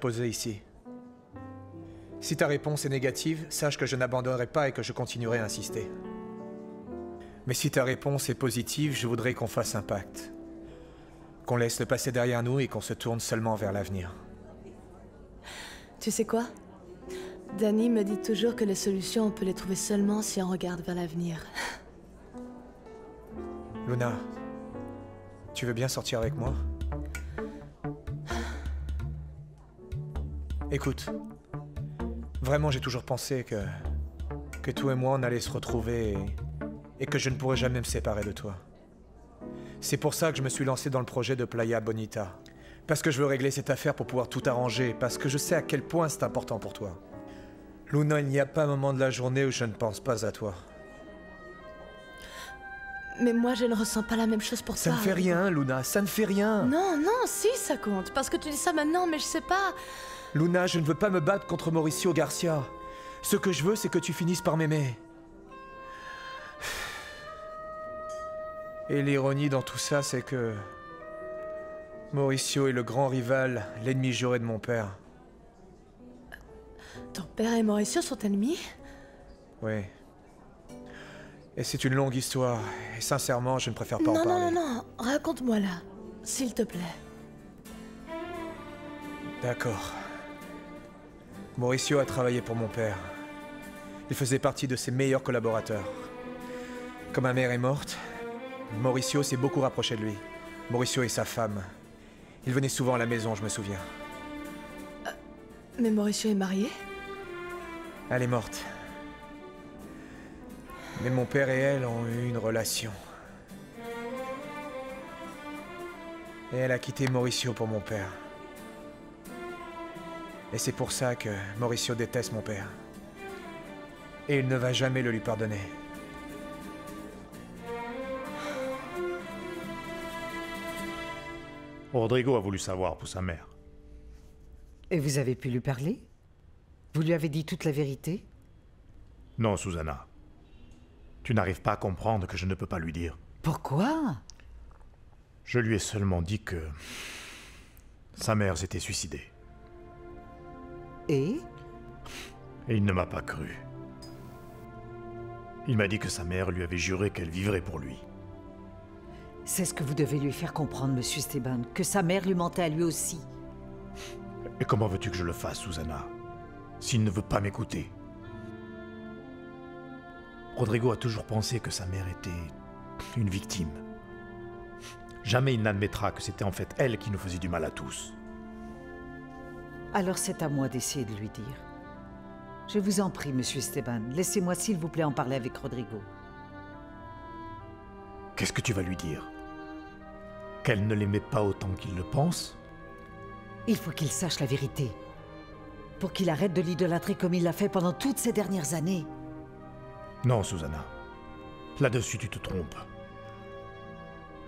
poser ici. Si ta réponse est négative, sache que je n'abandonnerai pas et que je continuerai à insister. Mais si ta réponse est positive, je voudrais qu'on fasse un pacte. Qu'on laisse le passé derrière nous et qu'on se tourne seulement vers l'avenir. Tu sais quoi? Danny me dit toujours que les solutions, on peut les trouver seulement si on regarde vers l'avenir. Luna, tu veux bien sortir avec moi? Écoute, vraiment j'ai toujours pensé que toi et moi on allait se retrouver et que je ne pourrais jamais me séparer de toi. C'est pour ça que je me suis lancé dans le projet de Playa Bonita. Parce que je veux régler cette affaire pour pouvoir tout arranger, parce que je sais à quel point c'est important pour toi. Luna, il n'y a pas un moment de la journée où je ne pense pas à toi. Mais moi, je ne ressens pas la même chose pour Ça toi. ne fait rien, Luna, ça ne fait rien. Non, non, si, ça compte. Parce que tu dis ça maintenant, mais je sais pas. Luna, je ne veux pas me battre contre Mauricio Garcia. Ce que je veux, c'est que tu finisses par m'aimer. Et l'ironie dans tout ça, c'est que Mauricio est le grand rival, l'ennemi juré de mon père. Ton père et Mauricio sont ennemis? Oui. Et c'est une longue histoire, et sincèrement, je ne préfère pas en Non, parler. non, non, non, raconte-moi là, s'il te plaît. D'accord. Mauricio a travaillé pour mon père. Il faisait partie de ses meilleurs collaborateurs. Quand ma mère est morte, Mauricio s'est beaucoup rapproché de lui. Mauricio et sa femme. Il venait souvent à la maison, je me souviens. Mais Mauricio est marié? Elle est morte. Mais mon père et elle ont eu une relation. Et elle a quitté Mauricio pour mon père. Et c'est pour ça que Mauricio déteste mon père. Et il ne va jamais le lui pardonner. Rodrigo a voulu savoir pour sa mère. Et vous avez pu lui parler? Vous lui avez dit toute la vérité? Non, Susanna. Tu n'arrives pas à comprendre que je ne peux pas lui dire. Pourquoi? Je lui ai seulement dit que sa mère s'était suicidée. Et il ne m'a pas cru. Il m'a dit que sa mère lui avait juré qu'elle vivrait pour lui. c'est ce que vous devez lui faire comprendre, monsieur Esteban, que sa mère lui mentait à lui aussi. Et comment veux-tu que je le fasse, Susanna, s'il ne veut pas m'écouter? Rodrigo a toujours pensé que sa mère était une victime. Jamais il n'admettra que c'était en fait elle qui nous faisait du mal à tous. Alors c'est à moi d'essayer de lui dire. Je vous en prie, monsieur Esteban, laissez-moi s'il vous plaît en parler avec Rodrigo. Qu'est-ce que tu vas lui dire? Qu'elle ne l'aimait pas autant qu'il le pense? Il faut qu'il sache la vérité. Pour qu'il arrête de l'idolâtrer comme il l'a fait pendant toutes ces dernières années. Non, Susanna. Là-dessus, tu te trompes.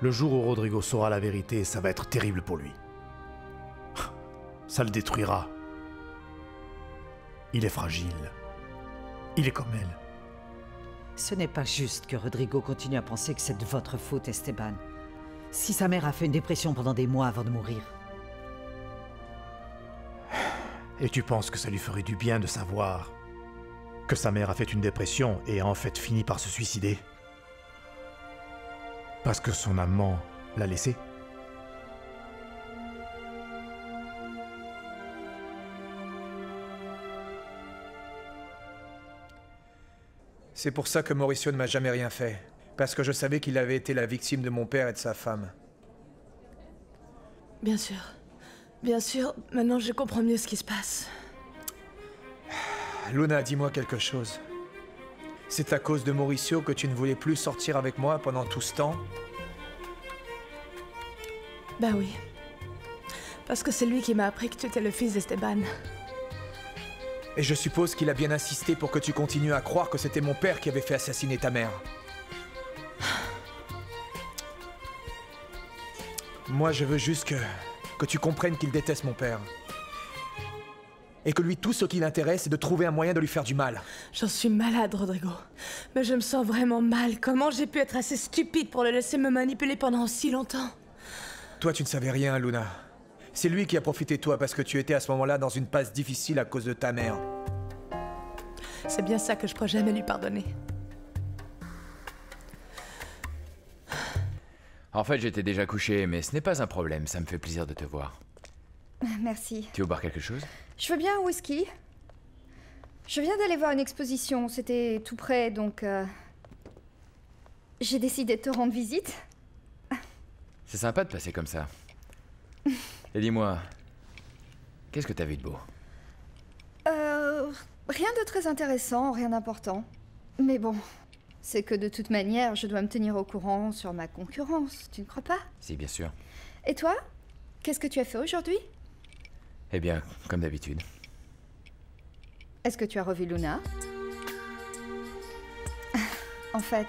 Le jour où Rodrigo saura la vérité, ça va être terrible pour lui. Ça le détruira. Il est fragile. Il est comme elle. Ce n'est pas juste que Rodrigo continue à penser que c'est de votre faute, Esteban. Si sa mère a fait une dépression pendant des mois avant de mourir. Et tu penses que ça lui ferait du bien de savoir que sa mère a fait une dépression et a en fait fini par se suicider? Parce que son amant l'a laissée? C'est pour ça que Mauricio ne m'a jamais rien fait. Parce que je savais qu'il avait été la victime de mon père et de sa femme. Bien sûr. Bien sûr, maintenant je comprends mieux ce qui se passe. Luna, dis-moi quelque chose. C'est à cause de Mauricio que tu ne voulais plus sortir avec moi pendant tout ce temps? Bah oui. Parce que c'est lui qui m'a appris que tu étais le fils d'Esteban. Et je suppose qu'il a bien insisté pour que tu continues à croire que c'était mon père qui avait fait assassiner ta mère. Moi, je veux juste que tu comprennes qu'il déteste mon père. Et que lui, tout ce qui l'intéresse, c'est de trouver un moyen de lui faire du mal. J'en suis malade, Rodrigo. Mais je me sens vraiment mal. Comment j'ai pu être assez stupide pour le laisser me manipuler pendant si longtemps? Toi, tu ne savais rien, Luna. C'est lui qui a profité de toi parce que tu étais à ce moment-là dans une passe difficile à cause de ta mère. C'est bien ça que je pourrais jamais lui pardonner. En fait, j'étais déjà couché, mais ce n'est pas un problème, ça me fait plaisir de te voir. Merci. Tu veux boire quelque chose? Je veux bien un whisky. Je viens d'aller voir une exposition, c'était tout près, donc... J'ai décidé de te rendre visite. C'est sympa de passer comme ça. Et dis-moi, qu'est-ce que t'as vu de beau? Rien de très intéressant, rien d'important. Mais bon, c'est que de toute manière, je dois me tenir au courant sur ma concurrence, tu ne crois pas? Si, bien sûr. Et toi? Qu'est-ce que tu as fait aujourd'hui? Eh bien, comme d'habitude. Est-ce que tu as revu Luna? En fait,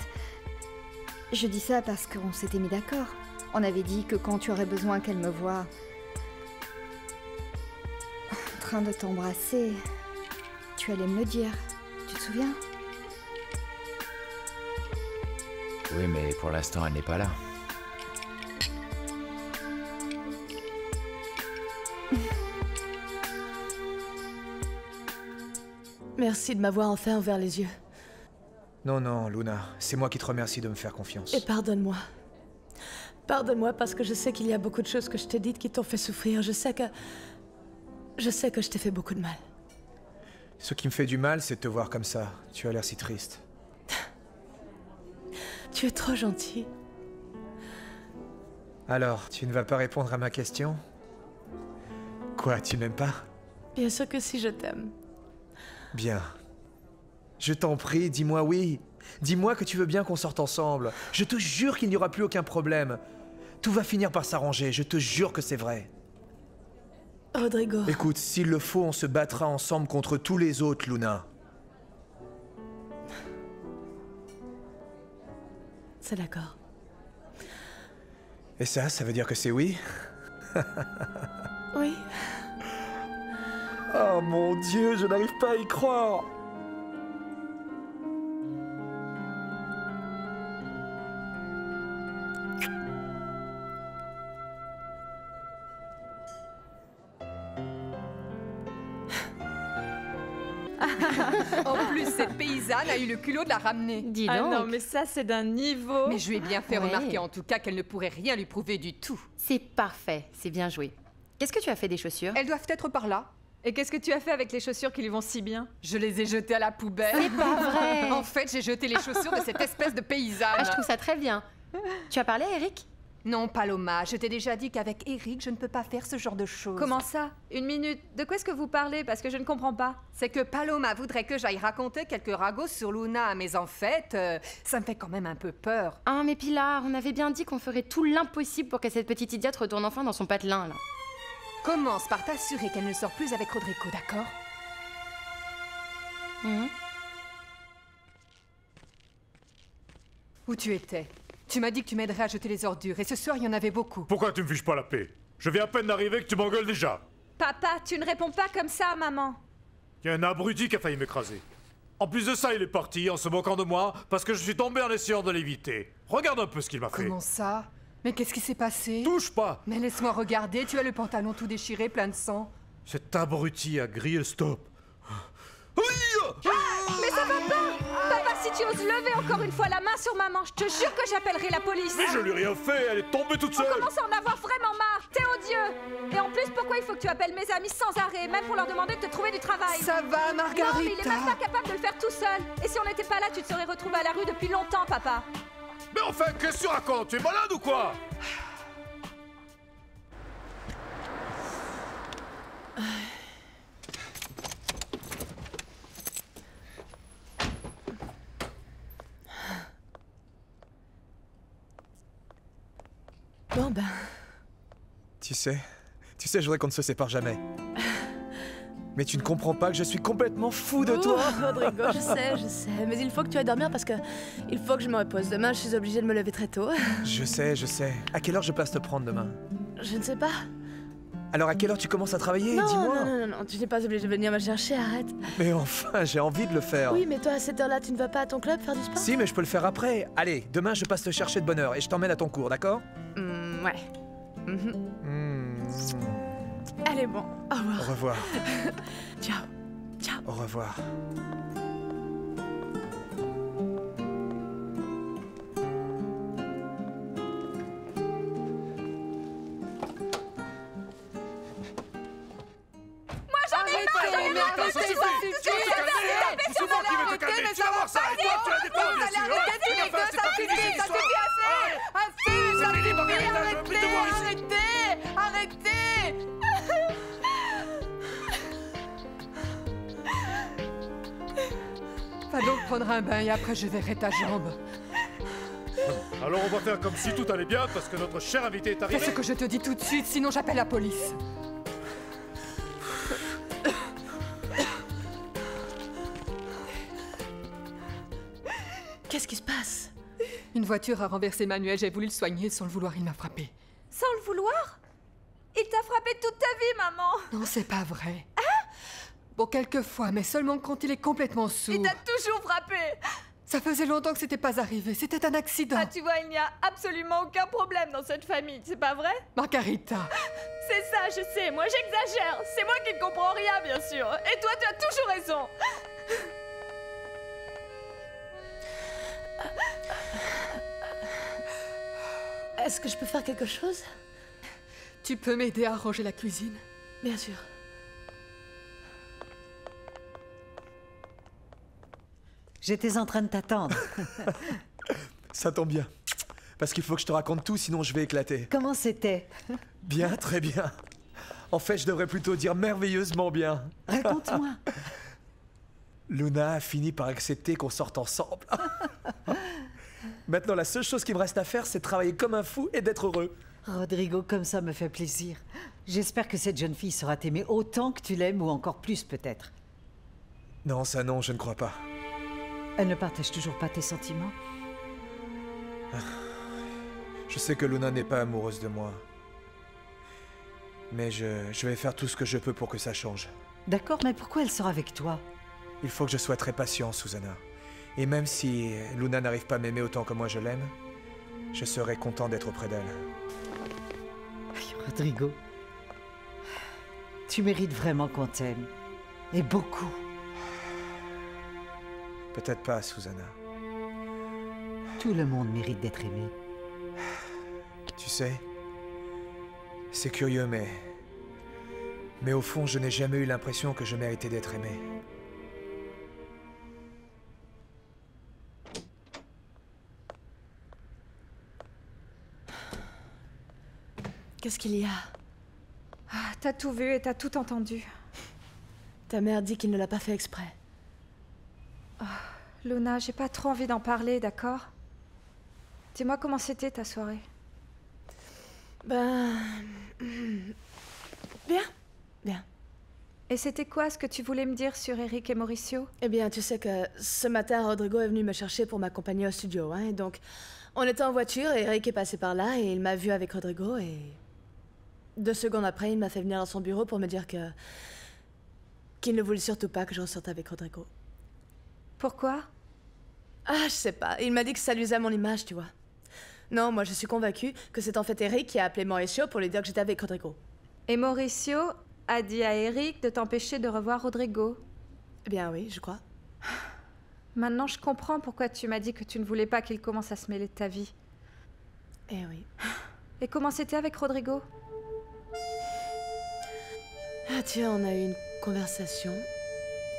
je dis ça parce qu'on s'était mis d'accord. On avait dit que quand tu aurais besoin qu'elle me voie en train de t'embrasser, tu allais me le dire. Tu te souviens? Oui, mais pour l'instant, elle n'est pas là. Merci de m'avoir enfin ouvert les yeux. Non, non, Luna, c'est moi qui te remercie de me faire confiance. Et pardonne-moi. Pardonne-moi parce que je sais qu'il y a beaucoup de choses que je t'ai dites qui t'ont fait souffrir. Je sais que je t'ai fait beaucoup de mal. Ce qui me fait du mal, c'est de te voir comme ça. Tu as l'air si triste. Tu es trop gentil. Alors, tu ne vas pas répondre à ma question? Quoi, tu m'aimes pas? Bien sûr que si, je t'aime. Bien. Je t'en prie, dis-moi oui. Dis-moi que tu veux bien qu'on sorte ensemble. Je te jure qu'il n'y aura plus aucun problème. Tout va finir par s'arranger, je te jure que c'est vrai. Rodrigo. Écoute, s'il le faut, on se battra ensemble contre tous les autres, Luna. C'est d'accord. Et ça veut dire que c'est oui? Oui. Oh mon Dieu, je n'arrive pas à y croire. En plus, cette paysanne a eu le culot de la ramener. Dis Ah donc. non, mais ça, c'est d'un niveau. Mais je lui ai bien fait Ouais. remarquer en tout cas qu'elle ne pourrait rien lui prouver du tout. C'est parfait, c'est bien joué. Qu'est-ce que tu as fait des chaussures? Elles doivent être par là. Et qu'est-ce que tu as fait avec les chaussures qui lui vont si bien? Je les ai jetées à la poubelle. C'est pas vrai. En fait, j'ai jeté les chaussures de cette espèce de paysanne. Ah, je trouve ça très bien. Tu as parlé à Eric? Non, Paloma, je t'ai déjà dit qu'avec Eric, je ne peux pas faire ce genre de choses. Comment ça? Une minute. De quoi est-ce que vous parlez? Parce que je ne comprends pas. C'est que Paloma voudrait que j'aille raconter quelques ragots sur Luna, mais en fait, ça me fait quand même un peu peur. Ah, mais Pilar, on avait bien dit qu'on ferait tout l'impossible pour que cette petite idiote retourne enfin dans son patelin, là. Commence par t'assurer qu'elle ne sort plus avec Rodrigo, d'accord? Mhm. Où tu étais? Tu m'as dit que tu m'aiderais à jeter les ordures, et ce soir, il y en avait beaucoup. Pourquoi tu me fiches pas la paix? Je viens à peine d'arriver que tu m'engueules déjà. Papa, tu ne réponds pas comme ça, maman. Il y a un abruti qui a failli m'écraser. En plus de ça, il est parti en se moquant de moi parce que je suis tombé en essayant de l'éviter. Regarde un peu ce qu'il m'a fait. Comment ça? Mais qu'est-ce qui s'est passé? Touche pas! Mais laisse-moi regarder, tu as le pantalon tout déchiré, plein de sang. Cet abruti a grillé le stop. Mais ça va pas! Papa, si tu oses lever encore une fois la main sur maman, je te jure que j'appellerai la police. Mais je lui ai rien fait, elle est tombée toute On seule! commence à en avoir vraiment marre. T'es odieux. Et en plus, pourquoi il faut que tu appelles mes amis sans arrêt, même pour leur demander de te trouver du travail? Ça va, Non, mais il est Margarita? même pas capable de le faire tout seul. Et si on n'était pas là, tu te serais retrouvé à la rue depuis longtemps, papa. Mais enfin, qu'est-ce que tu racontes? Tu es malade ou quoi? Bon ben, Tu sais, je voudrais qu'on ne se sépare jamais. Mais tu ne comprends pas que je suis complètement fou de toi. Ouh, Rodrigo, je sais. Mais il faut que tu ailles dormir parce que il faut que je me repose. Demain, je suis obligée de me lever très tôt. Je sais. À quelle heure je passe te prendre demain? Je ne sais pas. Alors à quelle heure tu commences à travailler? Non, Dis-moi. non, tu n'es pas obligée de venir me chercher, arrête. Mais enfin, j'ai envie de le faire. Oui, mais toi, à cette heure-là, tu ne vas pas à ton club faire du sport? Si, mais je peux le faire après. Allez, demain je passe te chercher de bonne heure et je t'emmène à ton cours, d'accord? Ouais. Mhm. Allez, bon, au revoir. Au revoir. Ciao. Ciao. Au revoir. Arrêtez! Va donc prendre un bain et après je verrai ta jambe. Alors on va faire comme si tout allait bien parce que notre cher invité est arrivé. Fais ce que je te dis tout de suite, sinon j'appelle la police. Qu'est-ce qui se passe? Une voiture a renversé Manuel, j'ai voulu le soigner, sans le vouloir, il m'a frappé. Sans le vouloir? Il t'a frappé toute ta vie, maman. Non, c'est pas vrai. Bon, quelquefois, mais seulement quand il est complètement sourd. Il t'a toujours frappé. Ça faisait longtemps que c'était pas arrivé, c'était un accident. Ah, tu vois, il n'y a absolument aucun problème dans cette famille, c'est pas vrai? Margarita. C'est ça, je sais, moi j'exagère. C'est moi qui ne comprends rien, bien sûr. Et toi, tu as toujours raison. Est-ce que je peux faire quelque chose? Tu peux m'aider à ranger la cuisine? Bien sûr. J'étais en train de t'attendre. Ça tombe bien. Parce qu'il faut que je te raconte tout, sinon je vais éclater. Comment c'était? Bien, très bien. En fait, je devrais plutôt dire merveilleusement bien. Raconte-moi. Luna a fini par accepter qu'on sorte ensemble. Maintenant, la seule chose qui me reste à faire, c'est travailler comme un fou et d'être heureux. Rodrigo, comme ça me fait plaisir. J'espère que cette jeune fille saura t'aimer autant que tu l'aimes ou encore plus peut-être. Non, ça non, je ne crois pas. Elle ne partage toujours pas tes sentiments? Je sais que Luna n'est pas amoureuse de moi. Mais je vais faire tout ce que je peux pour que ça change. D'accord, mais pourquoi elle sort avec toi? Il faut que je sois très patient, Susanna. Et même si Luna n'arrive pas à m'aimer autant que moi je l'aime, je serai content d'être auprès d'elle. Rodrigo, tu mérites vraiment qu'on t'aime. Et beaucoup. Peut-être pas, Susanna. Tout le monde mérite d'être aimé. Tu sais, c'est curieux, mais au fond, je n'ai jamais eu l'impression que je méritais d'être aimé. Qu'est-ce qu'il y a? Ah, t'as tout vu et t'as tout entendu. Ta mère dit qu'il ne l'a pas fait exprès. Luna, j'ai pas trop envie d'en parler, d'accord? Dis-moi comment c'était ta soirée. Ben... Bien. Bien. Et c'était quoi ce que tu voulais me dire sur Eric et Mauricio? Eh bien, tu sais que ce matin, Rodrigo est venu me chercher pour m'accompagner au studio, hein, et donc... On était en voiture, et Eric est passé par là, et il m'a vu avec Rodrigo, et... 2 secondes après, il m'a fait venir dans son bureau pour me dire que... qu'il ne voulait surtout pas que je ressorte avec Rodrigo. Pourquoi? Ah, je sais pas. Il m'a dit que ça lui faisait mon image, tu vois. Non, moi je suis convaincue que c'est en fait Eric qui a appelé Mauricio pour lui dire que j'étais avec Rodrigo. Et Mauricio a dit à Eric de t'empêcher de revoir Rodrigo. Eh bien oui, je crois. Maintenant, je comprends pourquoi tu m'as dit que tu ne voulais pas qu'il commence à se mêler de ta vie. Eh oui. Et comment c'était avec Rodrigo? Ah tiens, on a eu une conversation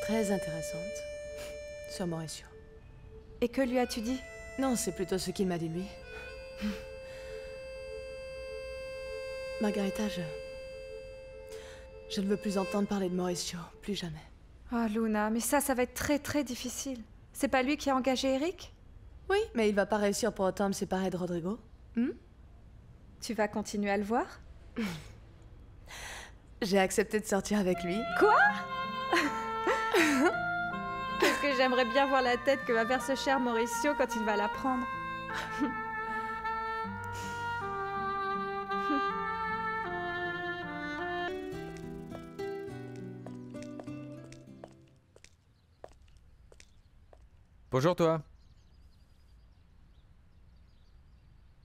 très intéressante sur Mauricio. Et que lui as-tu dit? Non, c'est plutôt ce qu'il m'a dit lui. Margarita, je ne veux plus entendre parler de Mauricio, plus jamais. Oh Luna, mais ça va être très très difficile. C'est pas lui qui a engagé Eric? Oui, mais il va pas réussir pour autant à me séparer de Rodrigo. Tu vas continuer à le voir? J'ai accepté de sortir avec lui. Quoi? Qu'est-ce que j'aimerais bien voir la tête que va faire ce cher Mauricio quand il va l'apprendre. Bonjour toi.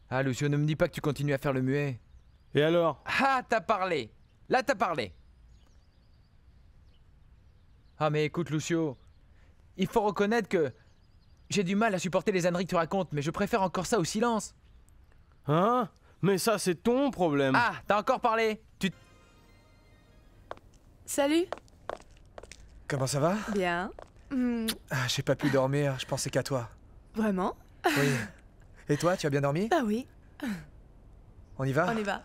Ah Lucio, ne me dis pas que tu continues à faire le muet. Et alors? Ah, t'as parlé. Là, t'as parlé. Ah mais écoute, Lucio, il faut reconnaître que j'ai du mal à supporter les âneries que tu racontes, mais je préfère encore ça au silence. Hein? Mais ça, c'est ton problème. Ah, t'as encore parlé. Salut. Comment ça va? Bien. Ah, j'ai pas pu dormir, je pensais qu'à toi. Vraiment? Oui. Et toi, tu as bien dormi? Bah oui. On y va? On y va.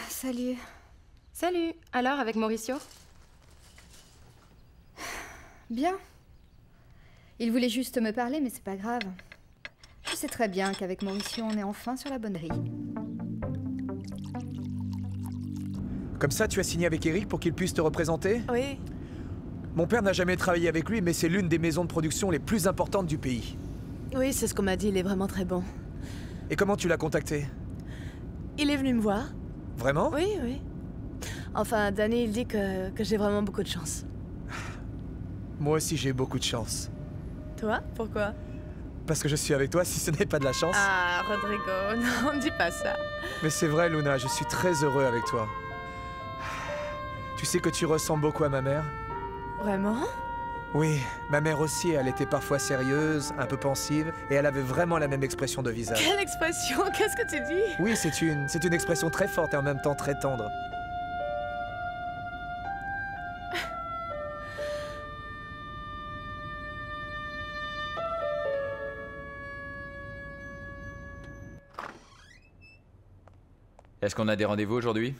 Salut. Salut. Alors, avec Mauricio? Bien. Il voulait juste me parler, mais c'est pas grave. Je sais très bien qu'avec Mauricio, on est enfin sur la bonne grille. Comme ça, tu as signé avec Eric pour qu'il puisse te représenter? Oui. Mon père n'a jamais travaillé avec lui, mais c'est l'une des maisons de production les plus importantes du pays. Oui, c'est ce qu'on m'a dit, il est vraiment très bon. Et comment tu l'as contacté? Il est venu me voir. Vraiment? Oui, oui. Enfin, Danny, il dit que j'ai vraiment beaucoup de chance. Moi aussi, j'ai beaucoup de chance. Toi? Pourquoi? Parce que je suis avec toi, si ce n'est pas de la chance. Ah, Rodrigo, non, dis pas ça. Mais c'est vrai, Luna, je suis très heureux avec toi. Tu sais que tu ressembles beaucoup à ma mère? Vraiment? Oui, ma mère aussi, elle était parfois sérieuse, un peu pensive, et elle avait vraiment la même expression de visage. Quelle expression? Qu'est-ce que tu dis? Oui, c'est une expression très forte et en même temps très tendre. Est-ce qu'on a des rendez-vous aujourd'hui?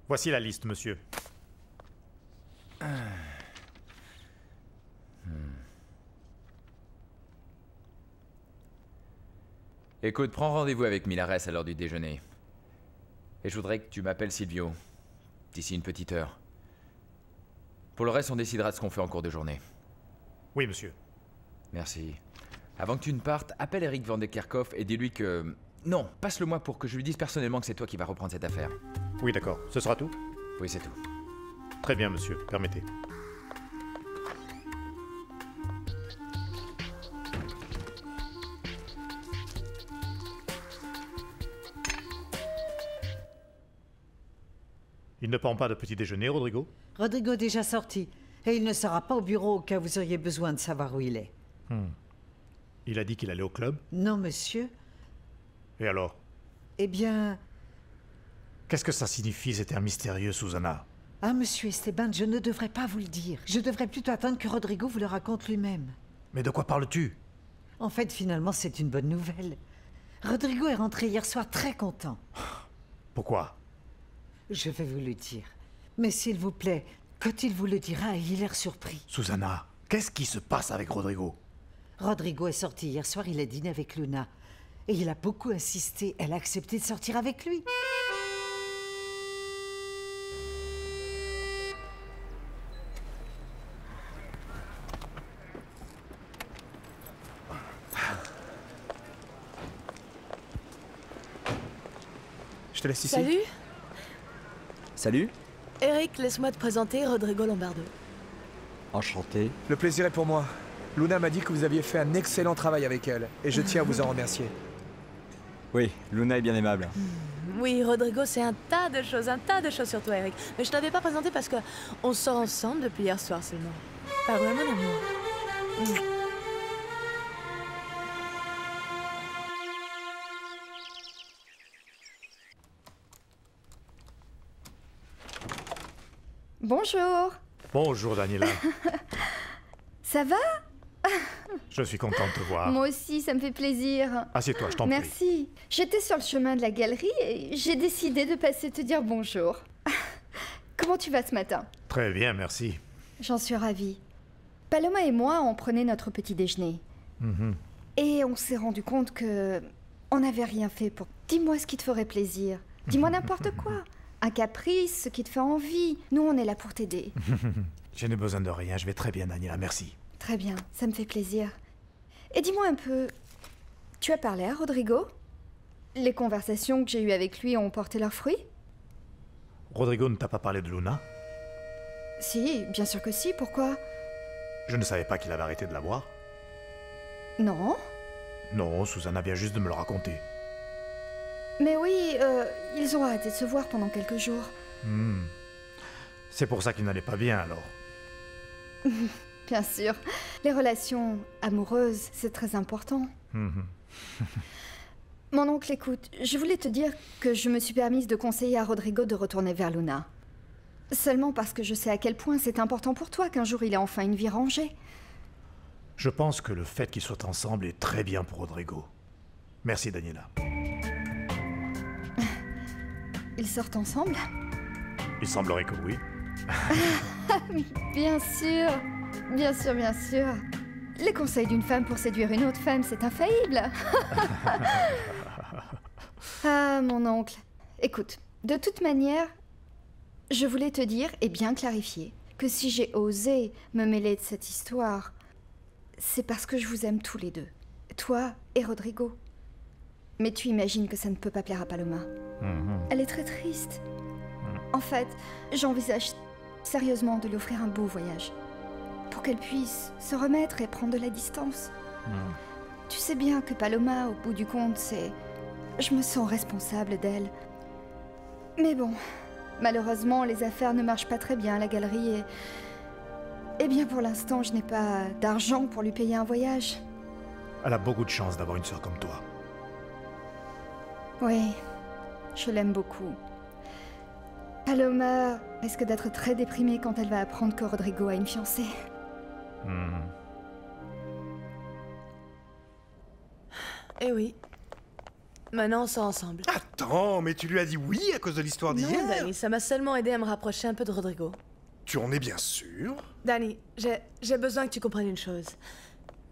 Voici la liste, monsieur. Écoute, prends rendez-vous avec Milares à l'heure du déjeuner. Et je voudrais que tu m'appelles Silvio, d'ici une petite heure. Pour le reste, on décidera de ce qu'on fait en cours de journée. Oui, monsieur. Merci. Avant que tu ne partes, appelle Eric Van de Kerkhoff et dis-lui que... Non, passe-le-moi pour que je lui dise personnellement que c'est toi qui vas reprendre cette affaire. Oui, d'accord. Ce sera tout? Oui, c'est tout. Très bien, monsieur. Permettez. Il ne prend pas de petit déjeuner, Rodrigo? Rodrigo est déjà sorti. Et il ne sera pas au bureau au cas où vous auriez besoin de savoir où il est. Il a dit qu'il allait au club? Non, monsieur. Et alors? Eh bien... Qu'est-ce que ça signifie, cet air mystérieux, Susanna? Ah, monsieur Esteban, je ne devrais pas vous le dire. Je devrais plutôt attendre que Rodrigo vous le raconte lui-même. Mais de quoi parles-tu? En fait, finalement, c'est une bonne nouvelle. Rodrigo est rentré hier soir très content. Pourquoi? Je vais vous le dire. Mais s'il vous plaît, quand il vous le dira, ayez l'air surpris. Susanna, qu'est-ce qui se passe avec Rodrigo? Rodrigo est sorti hier soir, il a dîné avec Luna. Et il a beaucoup insisté, elle a accepté de sortir avec lui. Je te laisse ici. Salut. Salut, Eric, laisse-moi te présenter Rodrigo Lombardo. enchanté. Le plaisir est pour moi. Luna m'a dit que vous aviez fait un excellent travail avec elle, et je tiens à vous en remercier. Oui, Luna est bien aimable. Oui, Rodrigo, c'est un tas de choses sur toi, Eric. Mais je t'avais pas présenté parce que on sort ensemble depuis hier soir seulement. Pas vraiment d'amour. Bonjour. Bonjour, Daniela. Ça va? Je suis content de te voir. Moi aussi, ça me fait plaisir. Assieds-toi, je t'en prie. Merci. J'étais sur le chemin de la galerie et j'ai décidé de passer te dire bonjour. Comment tu vas ce matin? Très bien, merci. J'en suis ravie. Paloma et moi, on prenait notre petit déjeuner. Et on s'est rendu compte que on n'avait rien fait pour... Dis-moi ce qui te ferait plaisir. Dis-moi n'importe quoi. Un caprice, ce qui te fait envie. Nous, on est là pour t'aider. Je n'ai besoin de rien, je vais très bien, Daniela, merci. Très bien, ça me fait plaisir. Et dis-moi un peu, tu as parlé à Rodrigo? Les conversations que j'ai eues avec lui ont porté leurs fruits? Rodrigo ne t'a pas parlé de Luna? Si, bien sûr que si, pourquoi? Je ne savais pas qu'il avait arrêté de la boire. Non? Non, Susanna vient juste de me le raconter. Mais oui, ils ont arrêté de se voir pendant quelques jours. C'est pour ça qu'il n'allait pas bien, alors. Bien sûr. Les relations amoureuses, c'est très important. Mon oncle, écoute, je voulais te dire que je me suis permise de conseiller à Rodrigo de retourner vers Luna. Seulement parce que je sais à quel point c'est important pour toi qu'un jour il ait enfin une vie rangée. Je pense que le fait qu'ils soient ensemble est très bien pour Rodrigo. Merci, Daniela. Ils sortent ensemble? Il semblerait que oui. Bien sûr. Bien sûr, bien sûr. Les conseils d'une femme pour séduire une autre femme, c'est infaillible. Ah, mon oncle. Écoute, de toute manière, je voulais te dire, et bien clarifier, que si j'ai osé me mêler de cette histoire, c'est parce que je vous aime tous les deux. Toi et Rodrigo. Mais tu imagines que ça ne peut pas plaire à Paloma. Elle est très triste. En fait, j'envisage sérieusement de lui offrir un beau voyage. Pour qu'elle puisse se remettre et prendre de la distance. Tu sais bien que Paloma, au bout du compte, c'est... Je me sens responsable d'elle. Mais bon, malheureusement, les affaires ne marchent pas très bien à la galerie et... Eh bien, pour l'instant, je n'ai pas d'argent pour lui payer un voyage. Elle a beaucoup de chance d'avoir une sœur comme toi. Oui, je l'aime beaucoup. Paloma risque d'être très déprimée quand elle va apprendre que Rodrigo a une fiancée. Eh oui. Maintenant, on sort ensemble. Attends, mais tu lui as dit oui à cause de l'histoire d'hier? Non, Danny, ça m'a seulement aidé à me rapprocher un peu de Rodrigo. Tu en es bien sûr? Danny, j'ai besoin que tu comprennes une chose.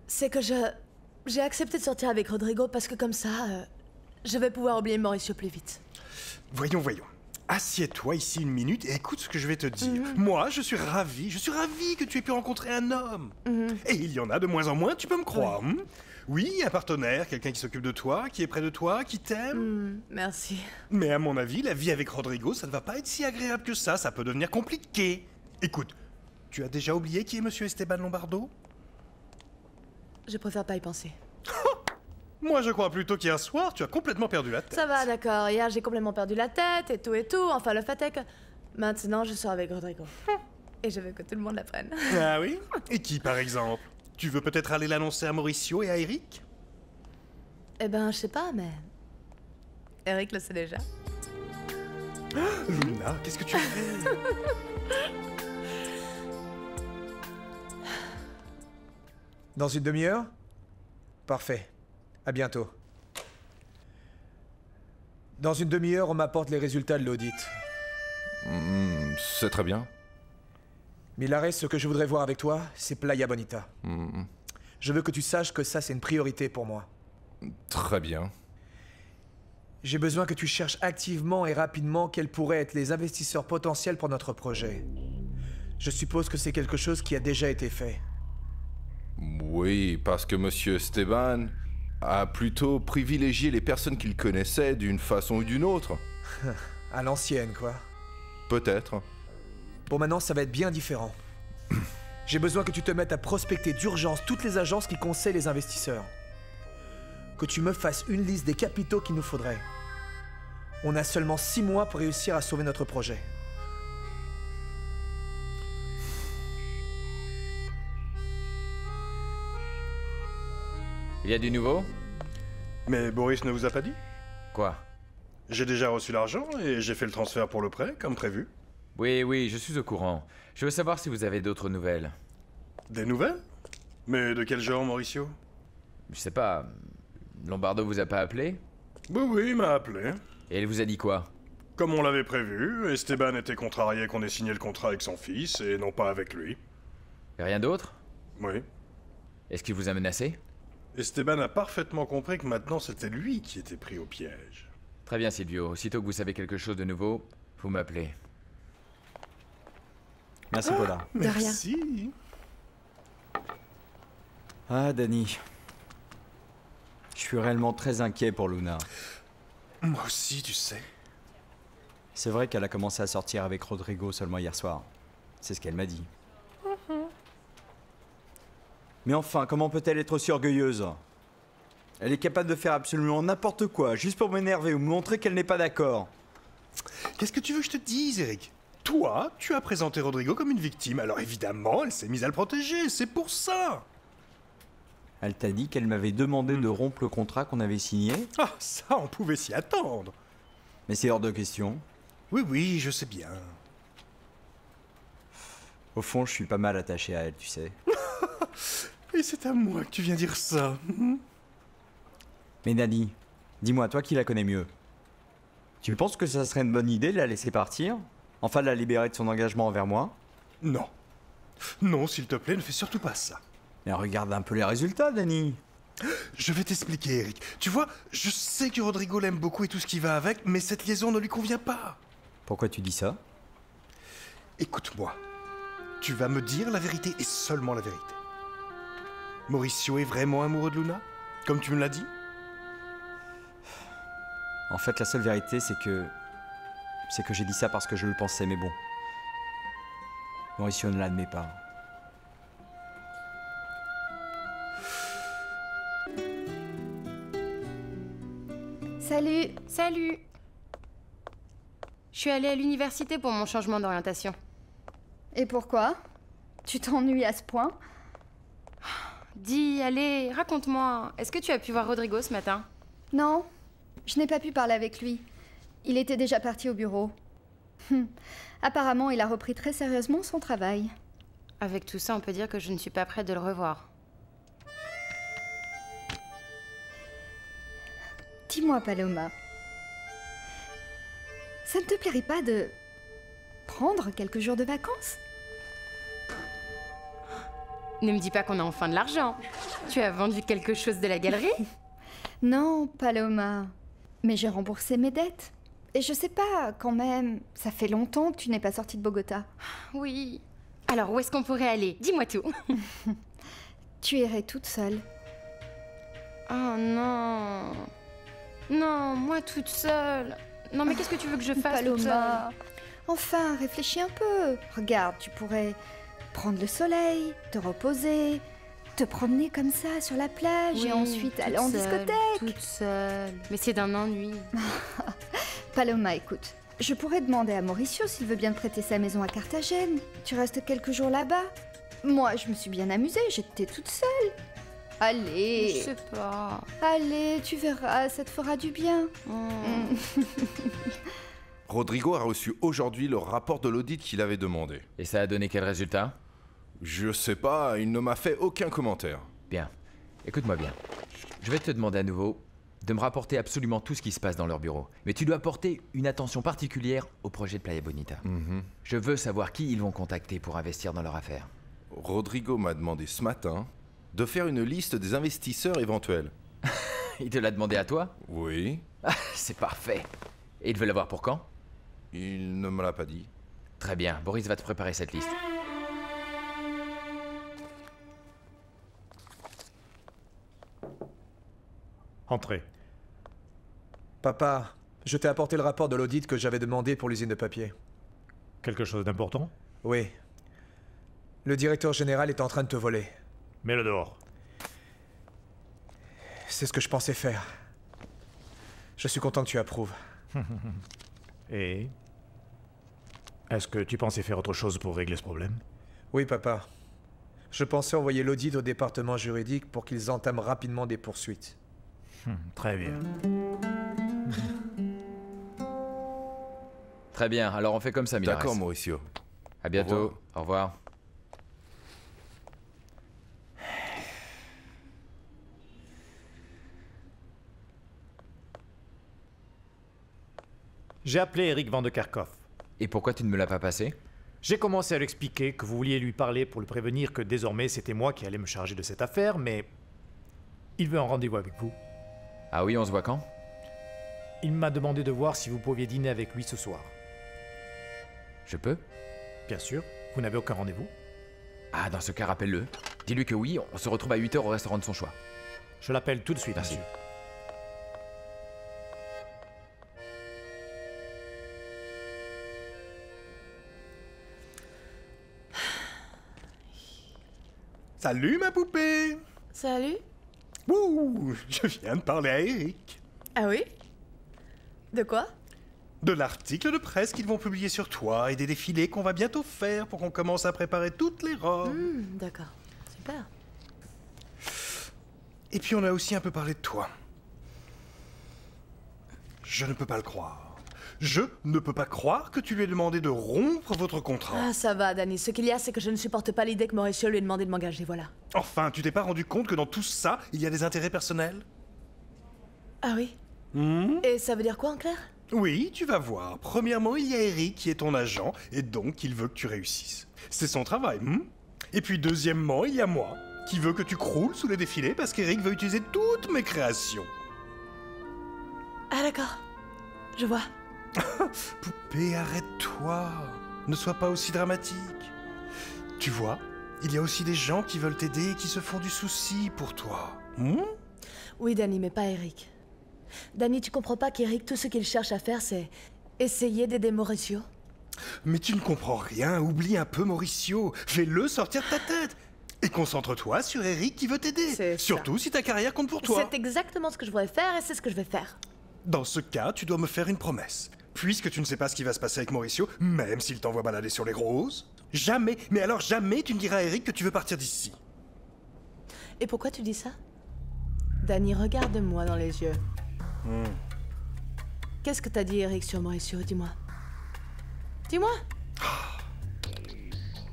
C'est que j'ai accepté de sortir avec Rodrigo parce que comme ça, je vais pouvoir oublier Mauricio plus vite. Voyons. Assieds-toi ici une minute et écoute ce que je vais te dire. Moi, je suis ravi que tu aies pu rencontrer un homme. Et il y en a de moins en moins, tu peux me croire. Oui, un partenaire, quelqu'un qui s'occupe de toi, qui est près de toi, qui t'aime. Merci. Mais à mon avis, la vie avec Rodrigo, ça ne va pas être si agréable que ça peut devenir compliqué. Écoute, tu as déjà oublié qui est Monsieur Esteban Lombardo? Je préfère pas y penser. Moi, je crois plutôt qu'hier soir, tu as complètement perdu la tête. Ça va, d'accord. Hier, j'ai complètement perdu la tête et tout. Enfin, le fait est que maintenant, je sors avec Rodrigo. Et je veux que tout le monde l'apprenne. Ah oui? Et qui, par exemple? Tu veux peut-être aller l'annoncer à Mauricio et à Eric? Eh ben, je sais pas, mais... Eric le sait déjà. Luna, qu'est-ce que tu fais? Dans une demi-heure? Parfait. À bientôt. Dans une demi-heure, on m'apporte les résultats de l'audit. C'est très bien. Milares, ce que je voudrais voir avec toi, c'est Playa Bonita. Je veux que tu saches que ça, c'est une priorité pour moi. Très bien. J'ai besoin que tu cherches activement et rapidement quels pourraient être les investisseurs potentiels pour notre projet. Je suppose que c'est quelque chose qui a déjà été fait. Oui, parce que Monsieur Esteban a plutôt privilégié les personnes qu'il connaissait d'une façon ou d'une autre. À l'ancienne, quoi. Peut-être. Bon, maintenant, ça va être bien différent. J'ai besoin que tu te mettes à prospecter d'urgence toutes les agences qui conseillent les investisseurs. Que tu me fasses une liste des capitaux qu'il nous faudrait. On a seulement 6 mois pour réussir à sauver notre projet. Il y a du nouveau? Mais Boris ne vous a pas dit? Quoi? J'ai déjà reçu l'argent et j'ai fait le transfert pour le prêt, comme prévu. Oui, je suis au courant. Je veux savoir si vous avez d'autres nouvelles. Des nouvelles? Mais de quel genre, Mauricio? Je sais pas. Lombardo vous a pas appelé? Oui, il m'a appelé. Et elle vous a dit quoi? Comme on l'avait prévu, Esteban était contrarié qu'on ait signé le contrat avec son fils et non pas avec lui. Et rien d'autre? Oui. Est-ce qu'il vous a menacé? Esteban a parfaitement compris que maintenant c'était lui qui était pris au piège. Très bien, Silvio. Aussitôt que vous savez quelque chose de nouveau, vous m'appelez. Merci, Paula. Merci. Ah, Danny. Je suis réellement très inquiet pour Luna. Moi aussi, tu sais. C'est vrai qu'elle a commencé à sortir avec Rodrigo seulement hier soir. C'est ce qu'elle m'a dit. Mais enfin, comment peut-elle être aussi orgueilleuse? Elle est capable de faire absolument n'importe quoi, juste pour m'énerver ou me montrer qu'elle n'est pas d'accord. Qu'est-ce que tu veux que je te dise, Eric? Toi, tu as présenté Rodrigo comme une victime, alors évidemment, elle s'est mise à le protéger, c'est pour ça. Elle t'a dit qu'elle m'avait demandé de rompre le contrat qu'on avait signé? Ah, ça, on pouvait s'y attendre. Mais c'est hors de question. Oui, oui, je sais bien. Au fond, je suis pas mal attaché à elle, tu sais. Et c'est à moi que tu viens dire ça. Mais Nani, dis-moi, toi qui la connais mieux, tu penses que ça serait une bonne idée de la laisser partir? Enfin, de la libérer de son engagement envers moi? Non. Non, s'il te plaît, ne fais surtout pas ça. Mais regarde un peu les résultats, Nani. Je vais t'expliquer, Eric. Tu vois, je sais que Rodrigo l'aime beaucoup et tout ce qui va avec, mais cette liaison ne lui convient pas. Pourquoi tu dis ça? Écoute-moi. Tu vas me dire la vérité et seulement la vérité. Mauricio est vraiment amoureux de Luna? Comme tu me l'as dit? En fait, la seule vérité, c'est que j'ai dit ça parce que je le pensais, mais bon. Mauricio ne l'admet pas. Salut. Salut. Je suis allée à l'université pour mon changement d'orientation. Et pourquoi? Tu t'ennuies à ce point? Dis, allez, raconte-moi. Est-ce que tu as pu voir Rodrigo ce matin? Non, je n'ai pas pu parler avec lui. Il était déjà parti au bureau. Apparemment, il a repris très sérieusement son travail. Avec tout ça, on peut dire que je ne suis pas prête de le revoir. Dis-moi, Paloma, ça ne te plairait pas de prendre quelques jours de vacances? Ne me dis pas qu'on a enfin de l'argent. Tu as vendu quelque chose de la galerie? Non, Paloma. Mais j'ai remboursé mes dettes. Et je sais pas, quand même, ça fait longtemps que tu n'es pas sortie de Bogota. Oui. Alors, où est-ce qu'on pourrait aller? Dis-moi tout. Tu irais toute seule. Oh non. Non, moi toute seule. Non, mais qu'est-ce que tu veux que je fasse toute seule? Paloma, enfin, réfléchis un peu. Regarde, tu pourrais prendre le soleil, te reposer, te promener comme ça sur la plage et ensuite aller en discothèque. Toute seule. Mais c'est d'un ennui. Paloma, écoute, je pourrais demander à Mauricio s'il veut bien te prêter sa maison à Carthagène. Tu restes quelques jours là-bas. Moi, je me suis bien amusée, j'étais toute seule. Allez. Je sais pas. Allez, tu verras, ça te fera du bien. Rodrigo a reçu aujourd'hui le rapport de l'audit qu'il avait demandé. Et ça a donné quel résultat? Je sais pas, il ne m'a fait aucun commentaire. Bien. Écoute-moi bien. Je vais te demander à nouveau de me rapporter absolument tout ce qui se passe dans leur bureau. Mais tu dois porter une attention particulière au projet de Playa Bonita. Je veux savoir qui ils vont contacter pour investir dans leur affaire. Rodrigo m'a demandé ce matin de faire une liste des investisseurs éventuels. Il te l'a demandé à toi? Oui. C'est parfait. Et il veut l'avoir pour quand? Il ne me l'a pas dit. Très bien, Boris va te préparer cette liste. Entrez. Papa, je t'ai apporté le rapport de l'audit que j'avais demandé pour l'usine de papier. Quelque chose d'important? Oui. Le directeur général est en train de te voler. Mets-le dehors. C'est ce que je pensais faire. Je suis content que tu approuves. Et est-ce que tu pensais faire autre chose pour régler ce problème? Oui, papa. Je pensais envoyer l'audit au département juridique pour qu'ils entament rapidement des poursuites. Très bien. Très bien, alors on fait comme ça, Milares. D'accord, Mauricio. À bientôt. Au revoir. J'ai appelé Eric Van de Kerkhoff. Et pourquoi tu ne me l'as pas passé? J'ai commencé à lui expliquer que vous vouliez lui parler pour le prévenir que désormais c'était moi qui allais me charger de cette affaire, mais il veut un rendez-vous avec vous. Ah oui, on se voit quand? Il m'a demandé de voir si vous pouviez dîner avec lui ce soir. Je peux? Bien sûr. Vous n'avez aucun rendez-vous? Ah, dans ce cas, rappelle-le. Dis-lui que oui, on se retrouve à 8h au restaurant de son choix. Je l'appelle tout de suite, Merci. monsieur. Salut ma poupée. Salut. Ouh, je viens de parler à Eric. Ah oui? De quoi? De l'article de presse qu'ils vont publier sur toi et des défilés qu'on va bientôt faire pour qu'on commence à préparer toutes les robes. D'accord. Super. Et puis on a aussi un peu parlé de toi. Je ne peux pas le croire. Je ne peux pas croire que tu lui aies demandé de rompre votre contrat. Ah, ça va, Danny. Ce qu'il y a, c'est que je ne supporte pas l'idée que Mauricio lui ait demandé de m'engager, voilà. Enfin, tu t'es pas rendu compte que dans tout ça, il y a des intérêts personnels? Ah oui? Et ça veut dire quoi en clair? Oui, tu vas voir. Premièrement, il y a Eric qui est ton agent, et donc il veut que tu réussisses. C'est son travail, Et puis deuxièmement, il y a moi, qui veut que tu croules sous les défilés parce qu'Eric veut utiliser toutes mes créations. Ah d'accord. Je vois. Poupée, arrête-toi. Ne sois pas aussi dramatique. Tu vois, il y a aussi des gens qui veulent t'aider et qui se font du souci pour toi. Oui, Danny, mais pas Eric. Danny, tu comprends pas qu'Eric, tout ce qu'il cherche à faire, c'est essayer d'aider Mauricio? Mais tu ne comprends rien. Oublie un peu Mauricio. Fais-le sortir de ta tête. Et concentre-toi sur Eric qui veut t'aider. Surtout si ta carrière compte pour toi. C'est exactement ce que je voudrais faire et c'est ce que je vais faire. Dans ce cas, tu dois me faire une promesse. Puisque tu ne sais pas ce qui va se passer avec Mauricio, même s'il t'envoie balader sur les roses, jamais, mais alors jamais tu ne diras à Eric que tu veux partir d'ici. Et pourquoi tu dis ça? Danny, regarde-moi dans les yeux. Qu'est-ce que t'as dit, Eric, sur Mauricio? Dis-moi. Dis-moi.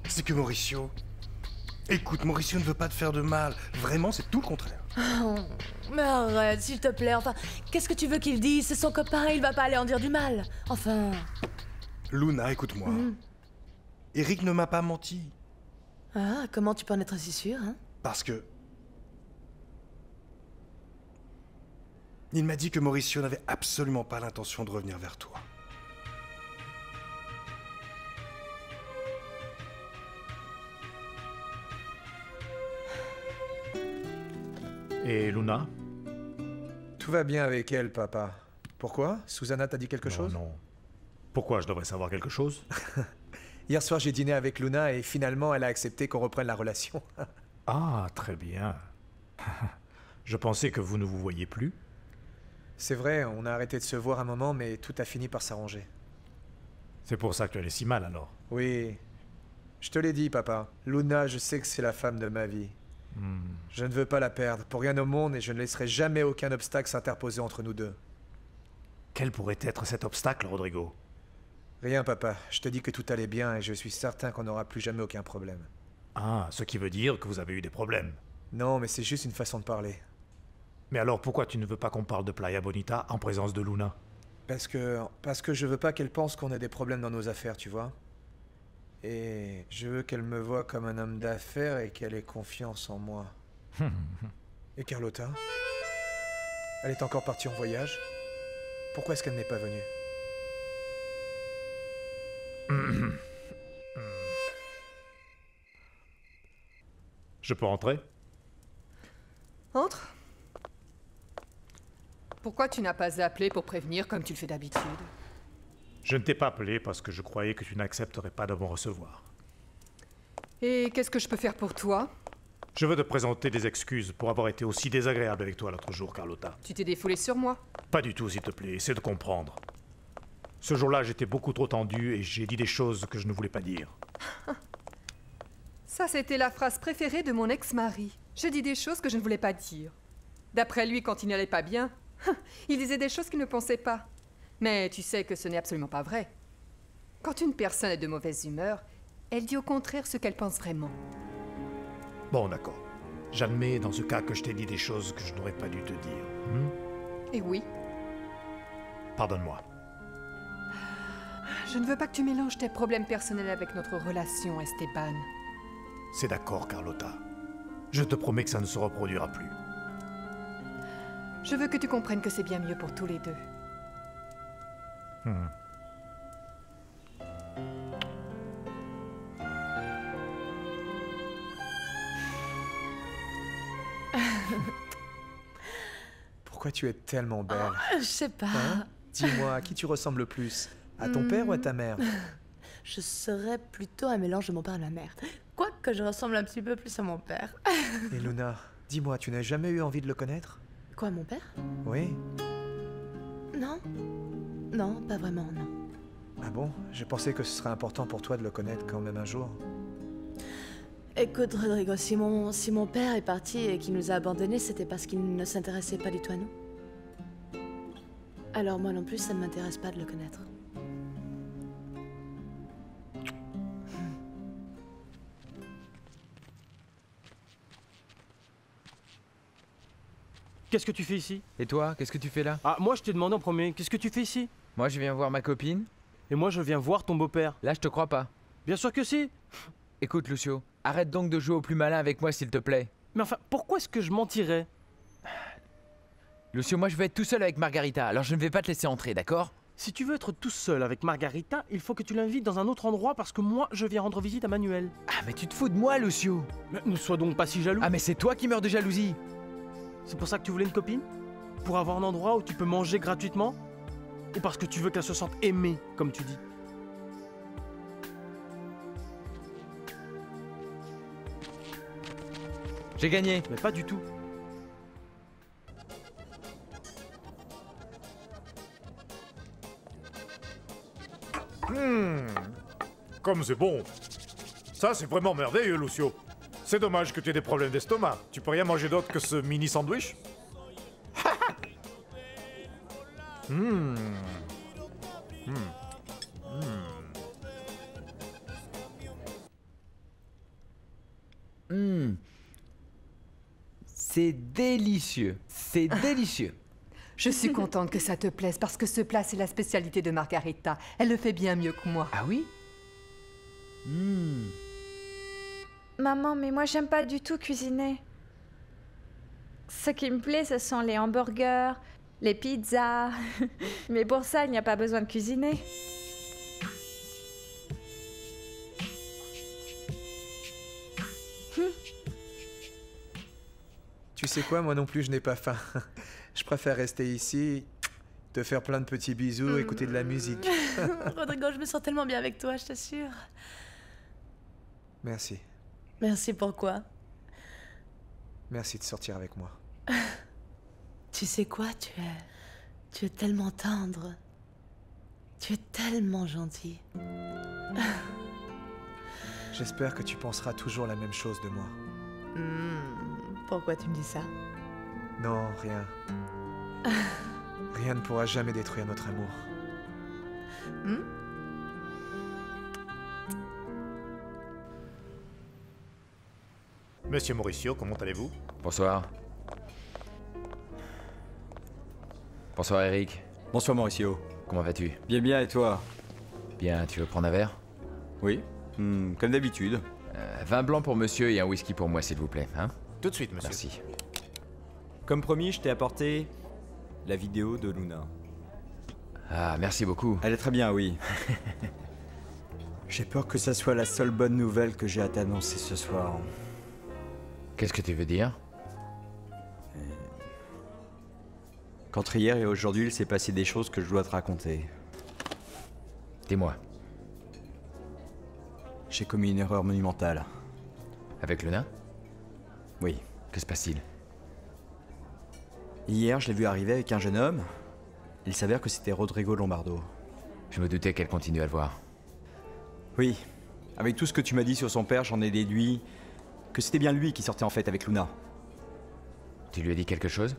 C'est que Mauricio... Écoute, Mauricio ne veut pas te faire de mal. Vraiment, c'est tout le contraire. Oh, mais arrête, s'il te plaît. Enfin, qu'est-ce que tu veux qu'il dise? C'est son copain, il va pas aller en dire du mal. Enfin... Luna, écoute-moi. Eric ne m'a pas menti. Ah, comment tu peux en être si sûr, hein? Parce que... Il m'a dit que Mauricio n'avait absolument pas l'intention de revenir vers toi. Et Luna? Tout va bien avec elle, papa. Pourquoi? Susanna t'a dit quelque chose? Non. Pourquoi je devrais savoir quelque chose? Hier soir, j'ai dîné avec Luna et finalement, elle a accepté qu'on reprenne la relation. Ah, très bien. Je pensais que vous ne vous voyiez plus. C'est vrai, on a arrêté de se voir un moment, mais tout a fini par s'arranger. C'est pour ça que tu allais si mal, alors? Oui. Je te l'ai dit, papa. Luna, je sais que c'est la femme de ma vie. Je ne veux pas la perdre, pour rien au monde, et je ne laisserai jamais aucun obstacle s'interposer entre nous deux. Quel pourrait être cet obstacle, Rodrigo? Rien, papa. Je te dis que tout allait bien, et je suis certain qu'on n'aura plus jamais aucun problème. Ah, ce qui veut dire que vous avez eu des problèmes. Non, mais c'est juste une façon de parler. Mais alors pourquoi tu ne veux pas qu'on parle de Playa Bonita en présence de Luna? Parce que je veux pas qu'elle pense qu'on a des problèmes dans nos affaires, tu vois. Et je veux qu'elle me voie comme un homme d'affaires et qu'elle ait confiance en moi. Et Carlotta? Elle est encore partie en voyage? Pourquoi est-ce qu'elle n'est pas venue? Je peux rentrer? Entre. Pourquoi tu n'as pas appelé pour prévenir comme tu le fais d'habitude? Je ne t'ai pas appelé parce que je croyais que tu n'accepterais pas de me recevoir. Et qu'est-ce que je peux faire pour toi? Je veux te présenter des excuses pour avoir été aussi désagréable avec toi l'autre jour, Carlotta. Tu t'es défoulé sur moi? Pas du tout, s'il te plaît. Essaie de comprendre. Ce jour-là, j'étais beaucoup trop tendu et j'ai dit des choses que je ne voulais pas dire. Ça, c'était la phrase préférée de mon ex-mari. Je dis des choses que je ne voulais pas dire. D'après lui, quand il n'allait pas bien, il disait des choses qu'il ne pensait pas. Mais tu sais que ce n'est absolument pas vrai. Quand une personne est de mauvaise humeur, elle dit au contraire ce qu'elle pense vraiment. Bon, d'accord. J'admets dans ce cas que je t'ai dit des choses que je n'aurais pas dû te dire. Et oui. Pardonne-moi. Je ne veux pas que tu mélanges tes problèmes personnels avec notre relation, Esteban. C'est d'accord, Carlotta. Je te promets que ça ne se reproduira plus. Je veux que tu comprennes que c'est bien mieux pour tous les deux. Pourquoi tu es tellement belle? Je sais pas. Hein? Dis-moi, à qui tu ressembles le plus? À ton père ou à ta mère? Je serais plutôt un mélange de mon père et de ma mère. Quoique je ressemble un petit peu plus à mon père. Et Luna, Dis-moi, tu n'as jamais eu envie de le connaître? Quoi, mon père? Oui. Non. Non, pas vraiment, non. Ah bon? Je pensais que ce serait important pour toi de le connaître quand même un jour. Écoute, Rodrigo, si mon père est parti et qu'il nous a abandonnés, c'était parce qu'il ne s'intéressait pas du tout à nous. Alors moi non plus, ça ne m'intéresse pas de le connaître. Qu'est-ce que tu fais ici? Et toi, qu'est-ce que tu fais là? Ah, moi je t'ai demandé en premier, qu'est-ce que tu fais ici? Moi, je viens voir ma copine. Et moi je viens voir ton beau-père. Là, je te crois pas. Bien sûr que si. Écoute, Lucio, arrête donc de jouer au plus malin avec moi, s'il te plaît. Mais enfin, pourquoi est-ce que je mentirais? Lucio, moi je vais être tout seul avec Margarita, alors je ne vais pas te laisser entrer, d'accord? Si tu veux être tout seul avec Margarita, il faut que tu l'invites dans un autre endroit parce que moi je viens rendre visite à Manuel. Ah, mais tu te fous de moi, Lucio! Mais ne sois donc pas si jaloux. Ah, mais c'est toi qui meurs de jalousie! C'est pour ça que tu voulais une copine? Pour avoir un endroit où tu peux manger gratuitement? Ou parce que tu veux qu'elle se sente aimée, comme tu dis? J'ai gagné! Mais pas du tout. Comme c'est bon. Ça, c'est vraiment merveilleux, Lucio. C'est dommage que tu aies des problèmes d'estomac. Tu peux rien manger d'autre que ce mini sandwich? C'est délicieux. C'est délicieux. Je suis contente que ça te plaise parce que ce plat, c'est la spécialité de Margarita. Elle le fait bien mieux que moi. Ah oui? Maman, mais moi j'aime pas du tout cuisiner. Ce qui me plaît, ce sont les hamburgers, les pizzas. Mais pour ça, il n'y a pas besoin de cuisiner. Tu sais quoi, moi non plus, je n'ai pas faim. Je préfère rester ici, te faire plein de petits bisous, écouter de la musique. Rodrigo, je me sens tellement bien avec toi, je t'assure. Merci. Merci, pourquoi? Merci de sortir avec moi. Tu sais quoi, tu es tellement tendre. Tu es tellement gentil. J'espère que tu penseras toujours la même chose de moi. Pourquoi tu me dis ça? Non, rien. Rien ne pourra jamais détruire notre amour. Monsieur Mauricio, comment allez-vous? Bonsoir. Bonsoir, Eric. Bonsoir, Mauricio. Comment vas-tu? Bien, bien, et toi? Bien, tu veux prendre un verre? Oui, comme d'habitude. Vin blanc pour monsieur et un whisky pour moi, s'il vous plaît, hein? Tout de suite, monsieur. Merci. Comme promis, je t'ai apporté la vidéo de Luna. Ah, merci beaucoup. Elle est très bien, oui. J'ai peur que ça soit la seule bonne nouvelle que j'ai à t'annoncer ce soir. Qu'est-ce que tu veux dire? Qu'entre hier et aujourd'hui, il s'est passé des choses que je dois te raconter. Dis-moi. J'ai commis une erreur monumentale. Avec Luna? Oui. Que se passe-t-il? Hier, je l'ai vu arriver avec un jeune homme. Il s'avère que c'était Rodrigo Lombardo. Je me doutais qu'elle continue à le voir. Oui. Avec tout ce que tu m'as dit sur son père, j'en ai déduit que c'était bien lui qui sortait en fait avec Luna. Tu lui as dit quelque chose?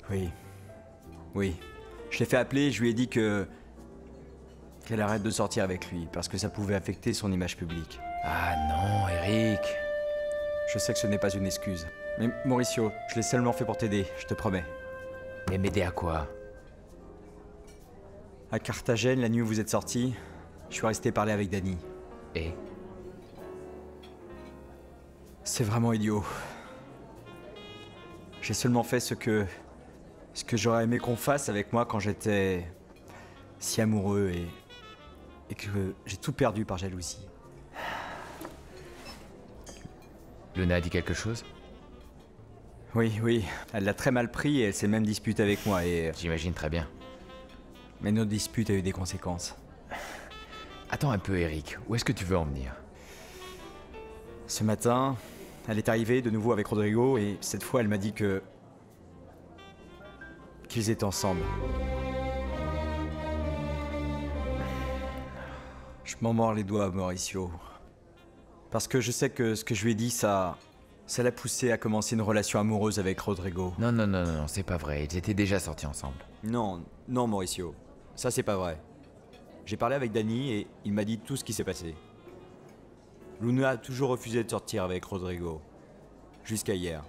Oui. Oui. Je l'ai fait appeler et je lui ai dit qu'elle arrête de sortir avec lui parce que ça pouvait affecter son image publique. Ah non, Eric. Je sais que ce n'est pas une excuse. Mais Mauricio, je l'ai seulement fait pour t'aider, je te promets. Mais m'aider à quoi? À Carthagène, la nuit où vous êtes sortis, je suis resté parler avec Danny. Et? C'est vraiment idiot. J'ai seulement fait ce que j'aurais aimé qu'on fasse avec moi quand j'étais si amoureux et que j'ai tout perdu par jalousie. Luna a dit quelque chose? Oui, oui. Elle l'a très mal pris et elle s'est même disputée avec moi et... J'imagine très bien. Mais notre dispute a eu des conséquences. Attends un peu, Eric. Où est-ce que tu veux en venir? Ce matin, Elle est arrivée de nouveau avec Rodrigo et cette fois elle m'a dit qu'ils étaient ensemble. Je m'en mords les doigts, Mauricio. Parce que je sais que ce que je lui ai dit, ça l'a poussé à commencer une relation amoureuse avec Rodrigo. Non, c'est pas vrai. Ils étaient déjà sortis ensemble. Non, Mauricio. Ça, c'est pas vrai. J'ai parlé avec Danny et il m'a dit tout ce qui s'est passé. Luna a toujours refusé de sortir avec Rodrigo. Jusqu'à hier.